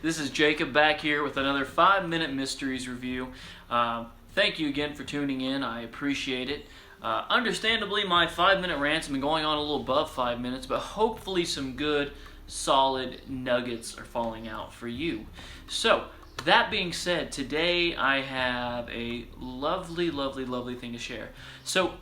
This is Jacob back here with another 5-minute mysteries review. Thank you again for tuning in. I appreciate it. Understandably, my 5-minute rants have been going on a little above 5 minutes, but hopefully some good, solid nuggets are falling out for you. So, that being said, today I have a lovely, lovely, lovely thing to share. So,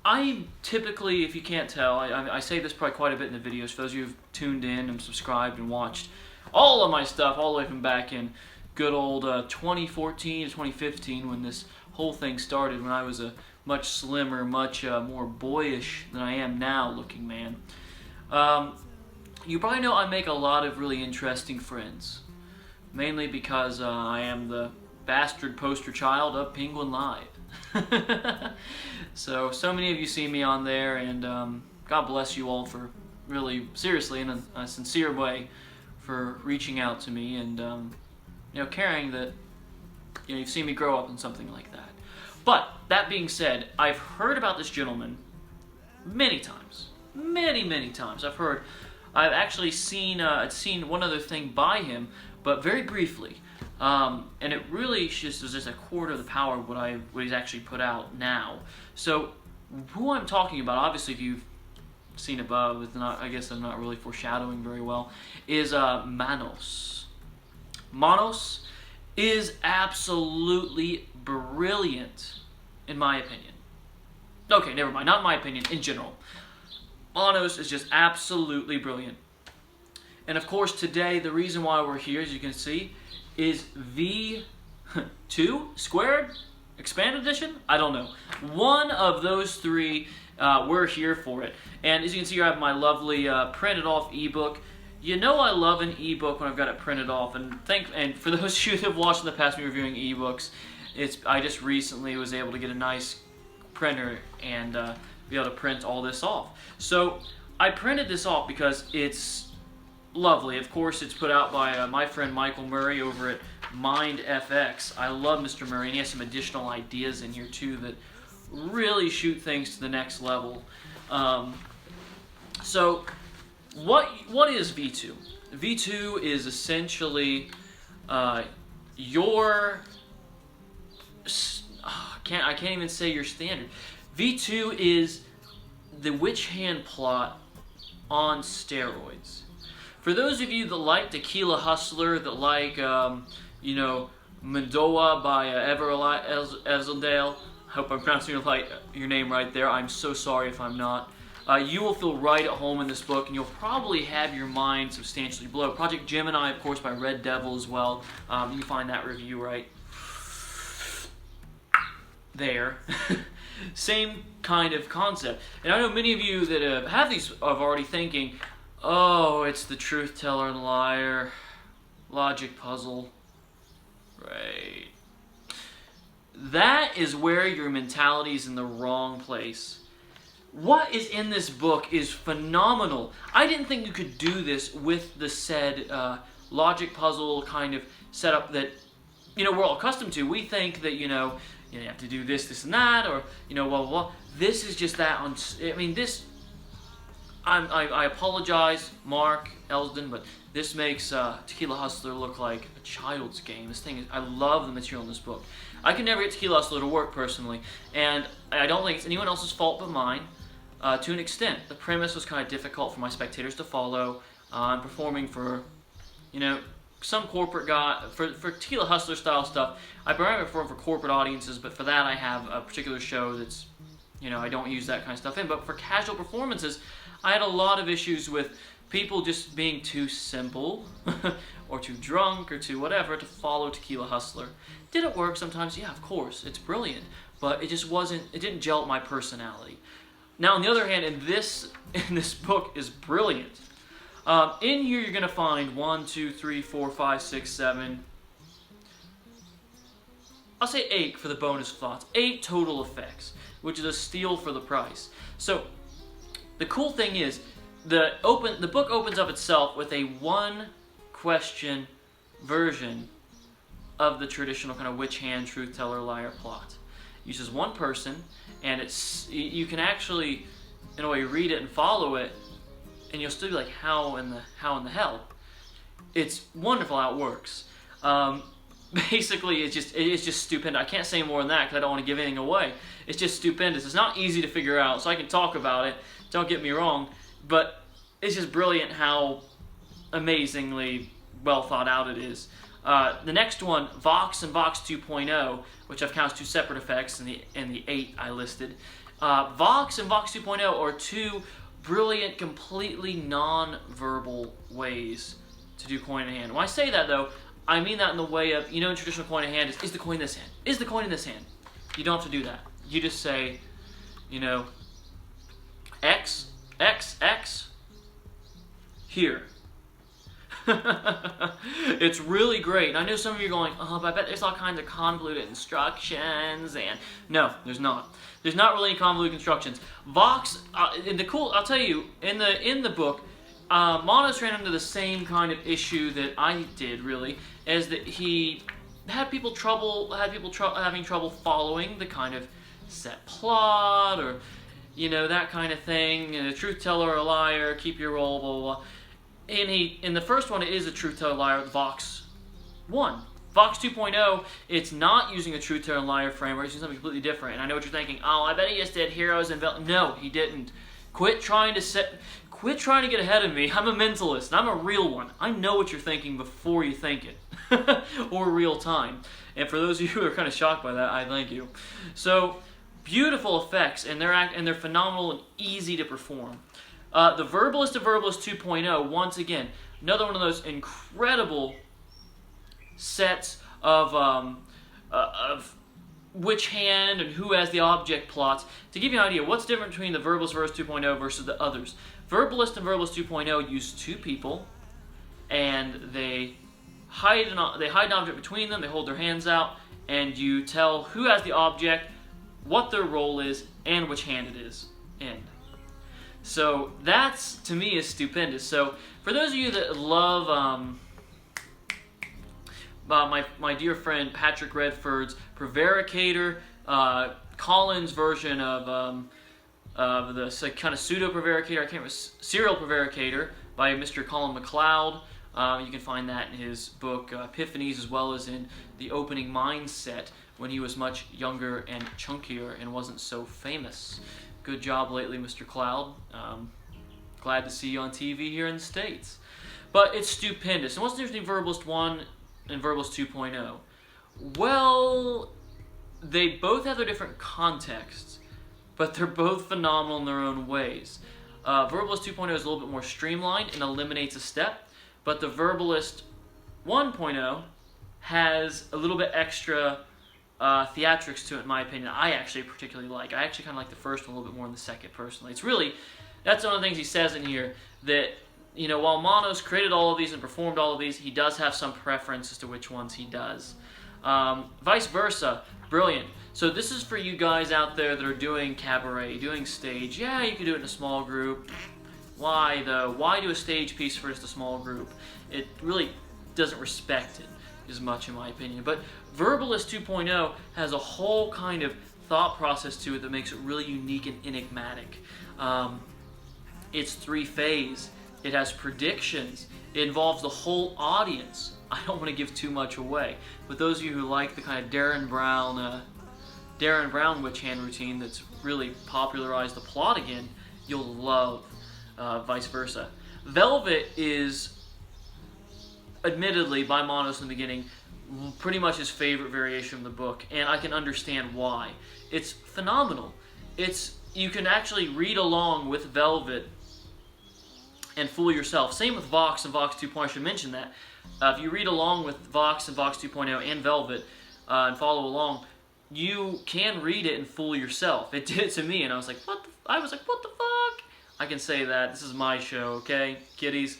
I typically, if you can't tell, I say this probably quite a bit in the videos, for those of you who've tuned in and subscribed and watched all of my stuff all the way from back in good old 2014 to 2015 when this whole thing started, when I was a much slimmer, much more boyish than I am now looking man. You probably know I make a lot of really interesting friends, mainly because I am the bastard poster child of Penguin Live. So many of you see me on there, and God bless you all for really, seriously, in a sincere way, for reaching out to me and caring that you've seen me grow up in something like that. But that being said, I've heard about this gentleman many times, many times. I've actually seen one other thing by him, but very briefly, and it really was just a quarter of the power of what he's actually put out now. So who I'm talking about, obviously, if you've seen above, I guess I'm not really foreshadowing very well, is Manos. Manos is absolutely brilliant, in my opinion. Okay, never mind, not in my opinion, in general. Manos is just absolutely brilliant. And of course today, the reason why we're here, as you can see, is V2 squared expanded edition? I don't know. One of those three, we're here for it. And as you can see here, I have my lovely printed off ebook. You know I love an ebook when I've got it printed off. And for those of you that have watched in the past me reviewing ebooks, I just recently was able to get a nice printer and be able to print all this off. So I printed this off because it's lovely. Of course, it's put out by my friend Michael Murray over at MindFX. I love Mr. Murray, and he has some additional ideas in here too that really shoot things to the next level. So what is V2? V2 is essentially your I can't even say your standard. V2 is the Witch Hand plot on steroids. For those of you that like Tequila Hustler, that like Mendoa by Everett Esseldale, I hope I'm pronouncing your name right there. I'm so sorry if I'm not. You will feel right at home in this book, and you'll probably have your mind substantially blown. Project Gemini, of course, by Red Devil as well. You can find that review right there. Same kind of concept. And I know many of you that have these are already thinking, oh, it's the truth teller and liar, logic puzzle. Right. That is where your mentality is in the wrong place. What is in this book is phenomenal. I didn't think you could do this with the said logic puzzle kind of setup that we're all accustomed to. We think that you have to do this, and that, or blah blah blah. This is just that. This. I apologize, Mark Elsden, but this makes Tequila Hustler look like a child's game. This thing I love the material in this book. I can never get Tequila Hustler to work personally, and I don't think it's anyone else's fault but mine. To an extent, the premise was kind of difficult for my spectators to follow. I'm performing for, some corporate guy for Tequila Hustler style stuff. I primarily perform for corporate audiences, but for that I have a particular show that's, I don't use that kind of stuff in. But for casual performances, I had a lot of issues with people just being too simple or too drunk or too whatever to follow Tequila Hustler. Did it work sometimes? Yeah, of course. It's brilliant. But it didn't gel with my personality. Now, on the other hand, in this book is brilliant. In here you're going to find 1, 2, 3, 4, 5, 6, 7. I'll say 8 for the bonus thoughts. 8 total effects, which is a steal for the price. So, the cool thing is, the book opens up itself with a one-question version of the traditional kind of witch hand, truth teller, liar plot. It uses one person, and you can actually, in a way, read it and follow it, and you'll still be like, how in the hell? it's wonderful how it works. Basically, it's just stupendous. I can't say more than that because I don't want to give anything away. It's just stupendous. It's not easy to figure out, so I can talk about it. Don't get me wrong, but it's just brilliant how amazingly well thought out it is. The next one, Vox and Vox 2.0, which I've counted as 2 separate effects in the 8 I listed. Vox and Vox 2.0 are 2 brilliant, completely non-verbal ways to do coin in hand. When I say that, though, I mean that in the way of, in traditional coin in hand, is the coin in this hand? Is the coin in this hand? You don't have to do that. You just say, X, X, X, here. It's really great. And I know some of you are going, oh, but I bet there's all kinds of convoluted instructions. And no, there's not. There's not really any convoluted instructions. Vox, I'll tell you, in the book, Manos ran into the same kind of issue that I did, really, is that he had people having trouble following the kind of set plot, or that kind of thing. A truth teller or a liar, keep your role, blah blah blah. In the first one, it is a truth teller liar, Vox 1. Vox 2.0, it's not using a truth teller and liar framework. It's using something completely different. And I know what you're thinking. Oh, I bet he just did heroes and villains. No, he didn't. Quit trying to get ahead of me. I'm a mentalist. I'm a real one. I know what you're thinking before you think it, or real time. And for those of you who are kind of shocked by that, I thank you. So beautiful effects, and they're phenomenal and easy to perform. The Verbalist of Verbalist 2.0, once again, another one of those incredible sets of which hand and who has the object plots. To give you an idea, what's different between the Verbalist Verse 2.0 versus the others? Verbalist and Verbalist 2.0 use 2 people, and they hide an object between them, they hold their hands out, and you tell who has the object, what their role is, and which hand it is in. So that's, to me, is stupendous. So for those of you that love my dear friend Patrick Redford's Prevaricator, Colin's version of the kind of pseudo-prevaricator, I can't remember, serial prevaricator by Mr. Colin MacLeod. You can find that in his book Epiphanies, as well as in the opening Mindset when he was much younger and chunkier and wasn't so famous. Good job lately, Mr. Cloud. Glad to see you on TV here in the States. But it's stupendous. And what's the difference between Verbalist 1 and Verbalist 2.0? Well, they both have their different contexts, but they're both phenomenal in their own ways. Verbalist 2.0 is a little bit more streamlined and eliminates a step, but the Verbalist 1.0 has a little bit extra theatrics to it, in my opinion. I actually particularly like. I actually kind of like the first one a little bit more than the second, personally. It's really, that's one of the things he says in here, that, while Manos created all of these and performed all of these, he does have some preference as to which ones he does. Vice versa, brilliant. So this is for you guys out there that are doing cabaret, doing stage. Yeah, you can do it in a small group. Why, though? Why do a stage piece for just a small group? It really doesn't respect it as much, in my opinion. But Verbalist 2.0 has a whole kind of thought process to it that makes it really unique and enigmatic. It's 3-phase. It has predictions. It involves the whole audience. I don't want to give too much away, but those of you who like the kind of Darren Brown witch hand routine that's really popularized the plot again, you'll love Vice Versa. Velvet is, admittedly, by Manos in the beginning, pretty much his favorite variation of the book, and I can understand why. It's phenomenal. You can actually read along with Velvet and fool yourself. Same with Vox and Vox 2.0. I should mention that. If you read along with Vox and Vox 2.0 and Velvet and follow along, you can read it and fool yourself. It did it to me, and I was like, what the fuck? I can say that. This is my show, okay? Kiddies,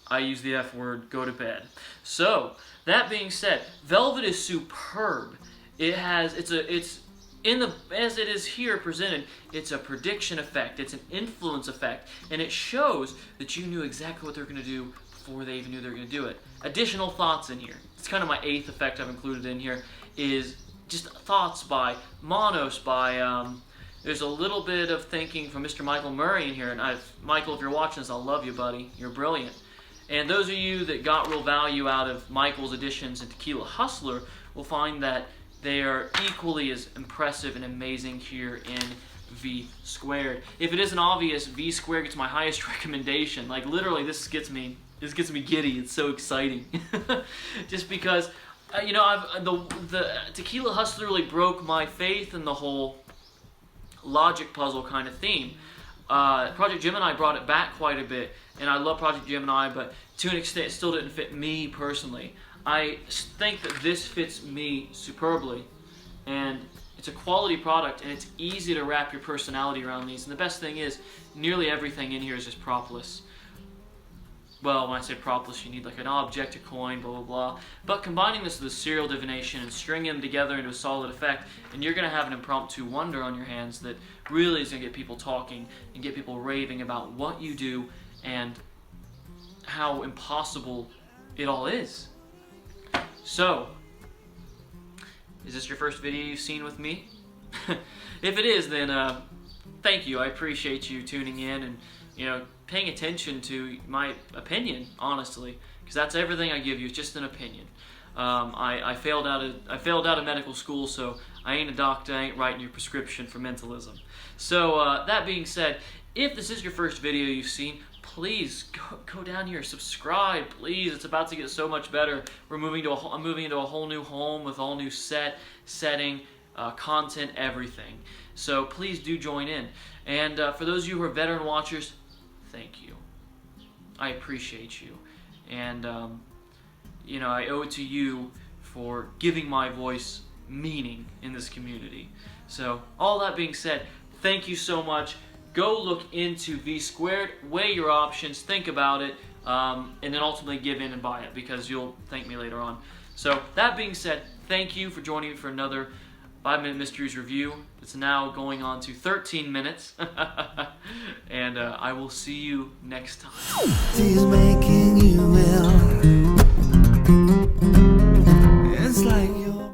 I use the F word. Go to bed. So, that being said, Velvet is superb. As it is here presented, it's a prediction effect, it's an influence effect, and it shows that you knew exactly what they're going to do before they even knew they were going to do it. Additional thoughts in here. It's kind of my 8th effect I've included in here, is just thoughts by Manos, there's a little bit of thinking from Mr. Michael Murray in here, and Michael, if you're watching this, I love you, buddy. You're brilliant. And those of you that got real value out of Michael's additions and Tequila Hustler will find that they are equally as impressive and amazing here in V squared. If it isn't obvious, V squared gets my highest recommendation. Like literally, this gets me giddy. It's so exciting, just because you know, the Tequila Hustler really broke my faith in the whole logic puzzle kind of theme. Project Gemini brought it back quite a bit, and I love Project Gemini, but to an extent, it still didn't fit me personally. I think that this fits me superbly, and it's a quality product, and it's easy to wrap your personality around these. And the best thing is, nearly everything in here is just propless. Well, when I say propless, you need like an object, a coin, blah, blah, blah. But combining this with a serial divination and stringing them together into a solid effect, and you're going to have an impromptu wonder on your hands that really is going to get people talking and get people raving about what you do and how impossible it all is. So, is this your first video you've seen with me? If it is, then thank you. I appreciate you tuning in and, you know, paying attention to my opinion, honestly, because that's everything I give you. It's just an opinion. I failed out of medical school, so I ain't a doctor. I ain't writing your prescription for mentalism. So that being said, if this is your first video you've seen, please go down here, subscribe, please. It's about to get so much better. I'm moving into a whole new home with all new setting, content, everything. So please do join in. And for those of you who are veteran watchers, thank you. I appreciate you. And you know, I owe it to you for giving my voice meaning in this community. So all that being said, thank you so much. Go look into V squared, weigh your options, think about it, and then ultimately give in and buy it, because you'll thank me later on. So that being said, thank you for joining me for another 5-Minute Mysteries review. It's now going on to 13 minutes, and I will see you next time. She's making you ill. It's like